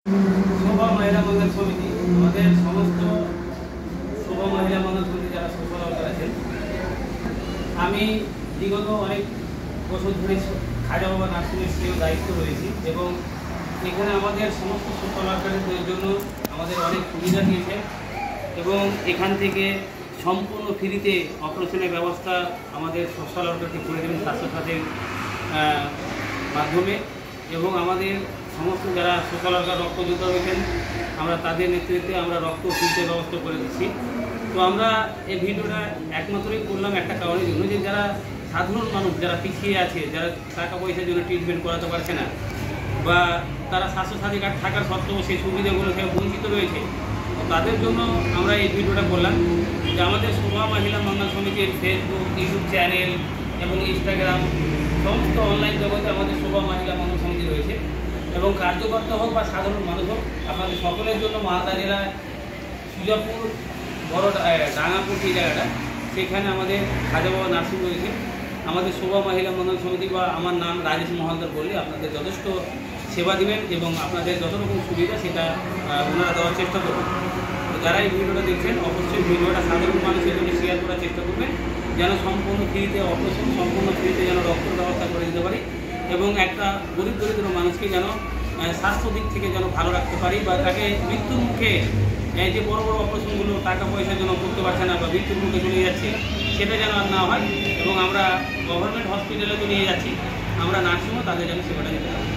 শোভা মহিলা মঙ্গল সমিতি আমাদের সমস্ত শোভা মহিলা মঙ্গল সমিতি যারা সোশ্যাল ওয়ার্কার আছেন, আমি বিগত অনেক বছর ধরে খাজা বাবা নার্সিংয়ের দায়িত্ব রয়েছি এবং এখানে আমাদের সমস্ত সোশ্যাল ওয়ার্কারদের জন্য আমাদের অনেক সুবিধা দিয়েছে এবং এখান থেকে সম্পূর্ণ ফ্রিতে অপারেশনের ব্যবস্থা আমাদের সোশ্যাল ওয়ার্কারকে করে দেবেন স্বাস্থ্যসাথীর মাধ্যমে। এবং আমাদের সমস্ত যারা সোশ্যাল ওয়ার্কার রক্তযোদ্ধা রয়েছেন, আমরা তাদের নেতৃত্বে আমরা রক্ত ফ্রিতে ব্যবস্থা করে দিচ্ছি। তো আমরা এই ভিডিওটা একমাত্রই করলাম একটা কারণের জন্য, যে যারা সাধারণ মানুষ যারা পিছিয়ে আছে, যারা টাকা পয়সার জন্য ট্রিটমেন্ট করাতে পারছে না বা তারা স্বাস্থ্যসাথী কার্ড থাকার সত্ত্বেও সেই সুবিধাগুলো থেকে বঞ্চিত রয়েছে, তো তাদের জন্য আমরা এই ভিডিওটা করলাম। যে আমাদের শোভা মহিলা মঙ্গল সমিতির ফেসবুক, ইউটিউব চ্যানেল এবং ইনস্টাগ্রাম সমস্ত অনলাইন জগতে আমাদের শোভা মহিলা মঙ্গল সমিতি রয়েছে এবং কার্যকর্তা হোক বা সাধারণ মানুষ হোক, আপনাদের সকলের জন্য মালদা জেলায় সুজাপুর বড় ডাঙ্গাপুর এই জায়গাটা, সেখানে আমাদের খাজা বাবা নার্সিং রয়েছে। আমাদের শোভা মহিলা মঙ্গল সমিতি বা আমার নাম রাজেশ মহান্তর বললে আপনাদের যথেষ্ট সেবা দেবেন এবং আপনাদের যত রকম সুবিধা সেটা ওনারা দেওয়ার চেষ্টা করবেন। তো যারা এই ভিডিওটা দেখছেন, অবশ্যই ভিডিওটা সাধারণ মানুষের জন্য শেয়ার করার চেষ্টা করবেন, যেন সম্পূর্ণ ফ্রিতে অপারেশন, সম্পূর্ণ ফ্রিতে যেন রক্তের ব্যবস্থা করে দিতে পারি এবং একটা গরিব দরিদ্র মানুষকে যেন স্বাস্থ্য দিক থেকে যেন ভালো রাখতে পারি বা তাকে মৃত্যুর মুখে যে বড় বড় অপারেশনগুলো টাকা পয়সা যেন করতে পারছে না বা মৃত্যুর মুখে চলে যাচ্ছে, সেটা যেন আর না হয়। এবং আমরা গভর্নমেন্ট হসপিটালে তো নিয়ে যাচ্ছি, আমরা নার্সিংও তাদের যেন সেবাটা দিতে পারি।